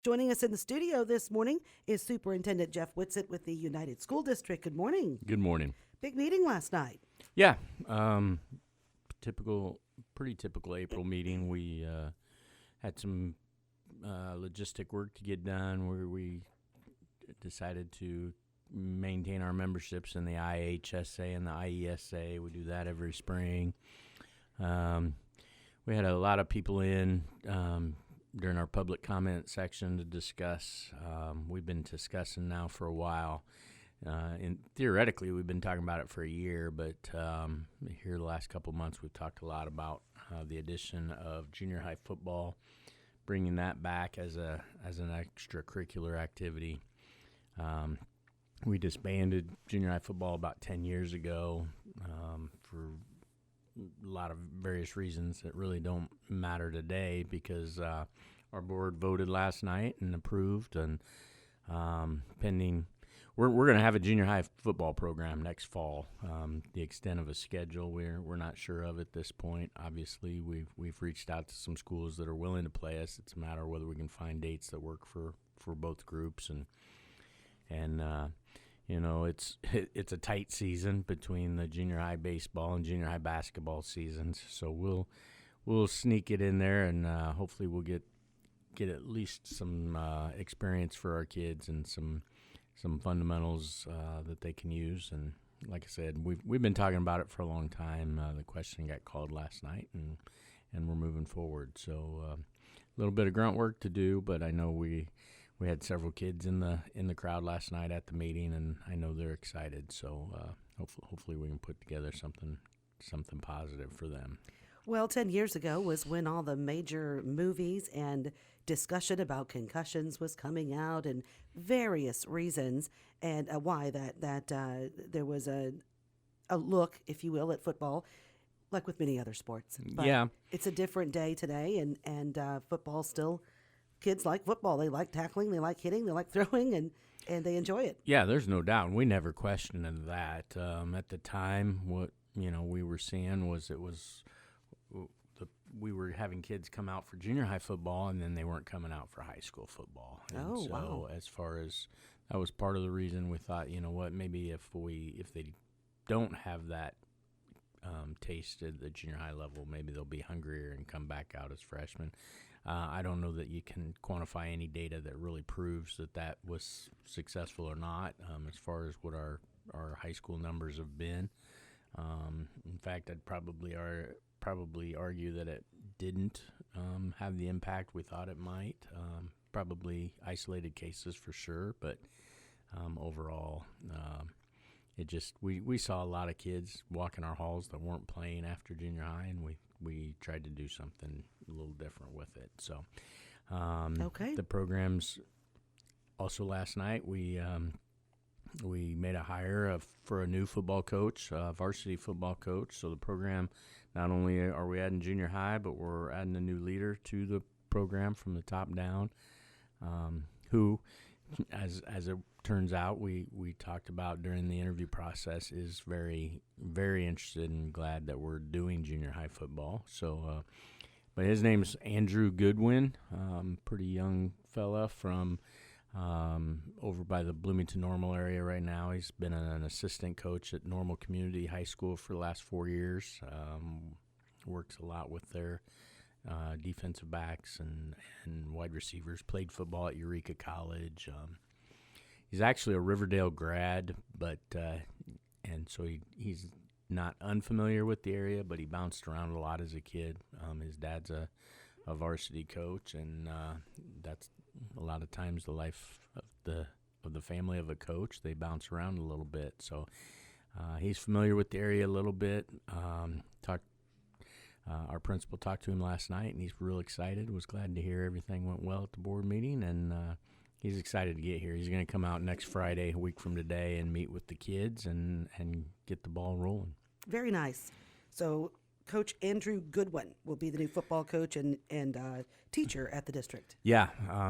Joining us in the studio this morning is Superintendent Jeff Whitsitt with the United School District. Good morning. Good morning. Big meeting last night. Yeah, pretty typical April meeting. We had some logistic work to get done where we decided to maintain our memberships in the IHSA and the IESA. We do that every spring. We had a lot of people in during our public comment section to discuss. We've been discussing now for a while. And theoretically, we've been talking about it for a year, but here the last couple of months, we've talked a lot about the addition of junior high football, bringing that back as an extracurricular activity. We disbanded junior high football about 10 years ago for a lot of various reasons that really don't matter today because our board voted last night and approved, and pending. We're going to have a junior high football program next fall. The extent of a schedule we're not sure of at this point. Obviously, we've reached out to some schools that are willing to play us. It's a matter of whether we can find dates that work for both groups, and it's a tight season between the junior high baseball and junior high basketball seasons. So we'll sneak it in there, and hopefully we'll get at least some experience for our kids and some fundamentals that they can use. And like I said, we've been talking about it for a long time. The question got called last night, and we're moving forward. So a little bit of grunt work to do, but I know we had several kids in the crowd last night at the meeting, and I know they're excited. So hopefully we can put together something positive for them. Well, 10 years ago was when all the major movies and discussion about concussions was coming out, and various reasons, and why that there was a look, if you will, at football, like with many other sports. But yeah, it's a different day today, and football still. Kids like football. They like tackling, they like hitting, they like throwing, and they enjoy it. Yeah, there's no doubt. We never questioned that. At the time, what we were seeing was we were having kids come out for junior high football, and then they weren't coming out for high school football. And wow. As far as that was part of the reason we thought, maybe if they don't have that taste at the junior high level, maybe they'll be hungrier and come back out as freshmen. I don't know that you can quantify any data that really proves that was successful or not, as far as what our high school numbers have been. In fact, I'd probably argue that it didn't have the impact we thought it might. Probably isolated cases for sure, but overall, it just we saw a lot of kids walking our halls that weren't playing after junior high, and we tried to do something a little different with it. So the programs also last night we made a hire for a new football coach, varsity football coach. So the program, not only are we adding junior high, but we're adding a new leader to the program from the top down, who, as it turns out, we talked about during the interview process, is very, very interested and glad that we're doing junior high football. So, but his name's Andrew Goodwin, pretty young fella from over by the Bloomington Normal area right now. He's been an assistant coach at Normal Community High School for the last 4 years. Works a lot with their defensive backs and wide receivers. Played football at Eureka College. He's actually a Riverdale grad, but and so he's not unfamiliar with the area, but he bounced around a lot as a kid. His dad's a varsity coach, and that's a lot of times the life of the family of a coach. They bounce around a little bit, so he's familiar with the area a little bit. Our principal talked to him last night, and he's real excited. Was glad to hear everything went well at the board meeting, and he's excited to get here. He's going to come out next Friday, a week from today, and meet with the kids and get the ball rolling. Very nice. So Coach Andrew Goodwin will be the new football coach and teacher at the district. Yeah,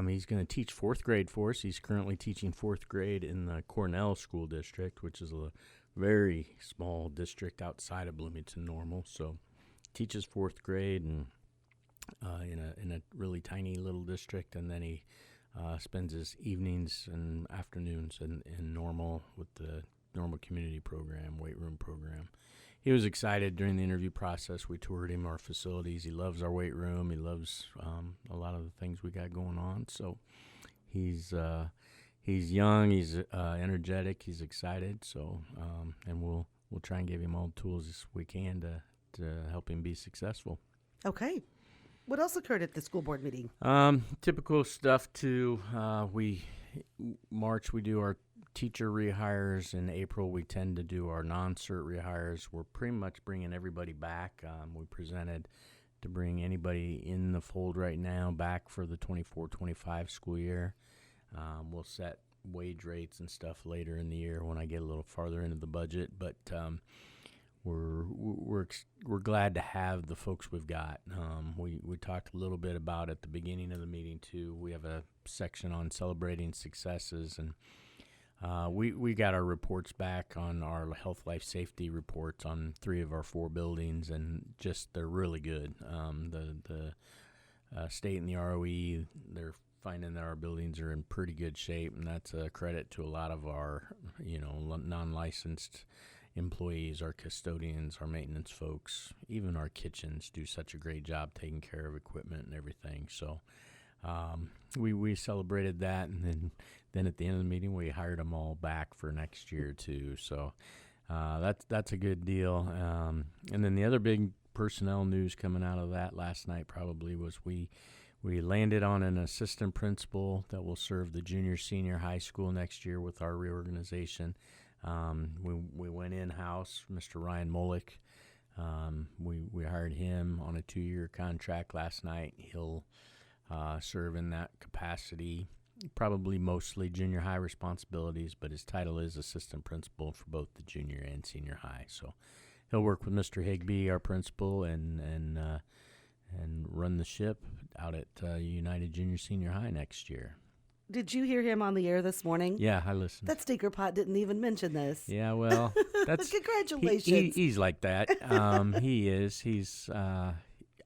he's going to teach fourth grade for us. He's currently teaching fourth grade in the Cornell School District, which is a very small district outside of Bloomington Normal. So teaches fourth grade and in a really tiny little district, and then he spends his evenings and afternoons in normal with the normal community program, weight room program. He was excited during the interview process. We toured him our facilities. He loves our weight room. He loves a lot of the things we got going on. So he's young. He's energetic. He's excited. So and we'll try and give him all the tools as we can to help him be successful. Okay. What else occurred at the school board meeting? Typical stuff too. March we do our teacher rehires. In April, we tend to do our non-cert rehires. We're pretty much bringing everybody back. We presented to bring anybody in the fold right now back for the 24-25 school year. We'll set wage rates and stuff later in the year when I get a little farther into the budget. But we're glad to have the folks we've got. We talked a little bit about at the beginning of the meeting too. We have a section on celebrating successes, and we got our reports back on our health, life, safety reports on 3 of our 4 buildings, and just they're really good. The state and the ROE, they're finding that our buildings are in pretty good shape, and that's a credit to a lot of our non-licensed employees, our custodians, our maintenance folks, even our kitchens do such a great job taking care of equipment and everything. So we celebrated that, and then at the end of the meeting we hired them all back for next year too. So that's a good deal. And then the other big personnel news coming out of that last night probably was we landed on an assistant principal that will serve the junior senior high school next year with our reorganization. We went in-house, Mr. Ryan Mullick. We hired him on a 2-year contract last night. He'll serve in that capacity, probably mostly junior high responsibilities, but his title is assistant principal for both the junior and senior high. So he'll work with Mr. Higbee, our principal, and run the ship out at United Junior Senior High next year. Did you hear him on the air this morning? Yeah, I listened. That stinker pot didn't even mention this. Yeah, well, that's congratulations. He's like that. He is. He's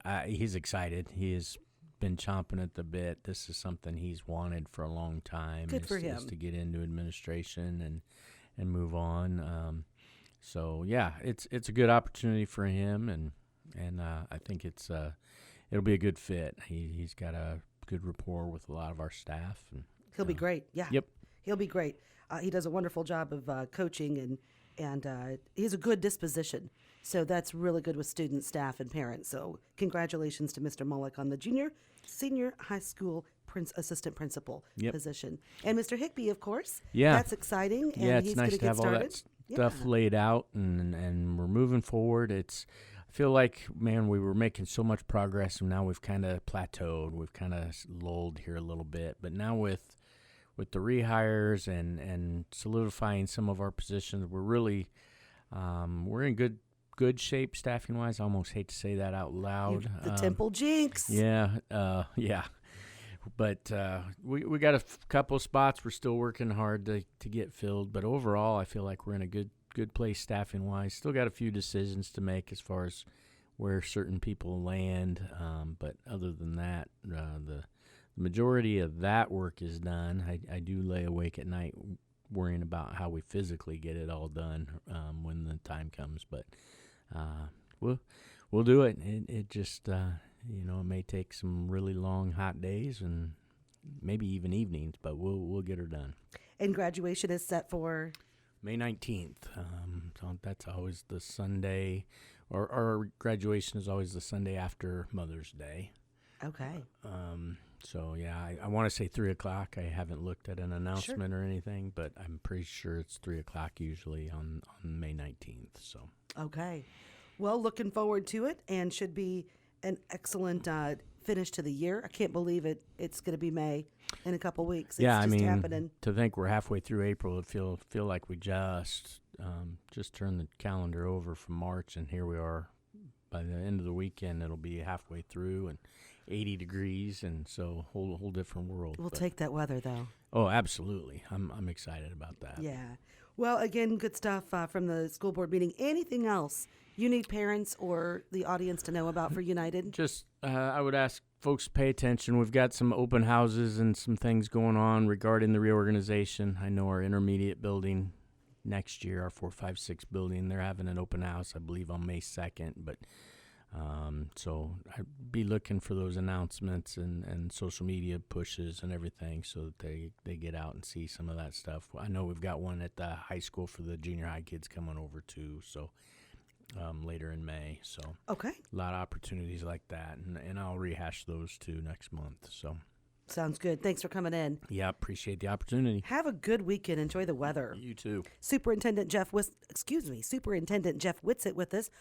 excited. He has been chomping at the bit. This is something he's wanted for a long time. Good for him. Is to get into administration and move on. So yeah, it's a good opportunity for him, and I think it'll be a good fit. He's got a good rapport with a lot of our staff, and he'll be great. Yeah. Yep. He'll be great. He does a wonderful job of coaching, and he has a good disposition. So that's really good with students, staff, and parents. So congratulations to Mr. Mullick on the junior, senior high school assistant principal position. And Mr. Higbee, of course. Yeah. That's exciting. And yeah, it's he's nice to have started. all that stuff laid out, and we're moving forward. I feel like, man, we were making so much progress, and now we've kind of plateaued. We've kind of lulled here a little bit. But now with the rehires and solidifying some of our positions, we're really we're in good shape staffing wise. I almost hate to say that out loud. The Temple Jinx. Yeah. But we got a couple of spots we're still working hard to get filled. But overall, I feel like we're in a good place staffing wise. Still got a few decisions to make as far as where certain people land. But other than that, the majority of that work is done. I do lay awake at night worrying about how we physically get it all done when the time comes. But we'll do it. It just it may take some really long hot days and maybe even evenings, but we'll get her done. And graduation is set for May 19th. So that's always the Sunday, or our graduation is always the Sunday after Mother's Day. Okay. So yeah, I want to say 3:00. I haven't looked at an announcement or anything, but I'm pretty sure it's 3:00 usually on May 19th. So okay. Well, looking forward to it, and should be an excellent finish to the year. I can't believe it's going to be May in a couple weeks. It's just happening. To think we're halfway through April, it feel like we just turned the calendar over from March, and here we are. By the end of the weekend, it'll be halfway through and 80 degrees, and so whole different world. We'll take that weather, though. Oh, absolutely. I'm excited about that. Yeah. Well, again, good stuff from the school board meeting. Anything else you need parents or the audience to know about for United? Just I would ask folks pay attention. We've got some open houses and some things going on regarding the reorganization. I know our intermediate building next year, our 456 building, they're having an open house, I believe, on May 2nd. But so I'd be looking for those announcements and social media pushes and everything so that they get out and see some of that stuff. I know we've got one at the high school for the junior high kids coming over too, so later in May. So Okay. a lot of opportunities like that, and I'll rehash those too next month. So Sounds good. Thanks for coming in. yeah, appreciate the opportunity. Have a good weekend. Enjoy the weather. You too. Superintendent Jeff Whitsitt with us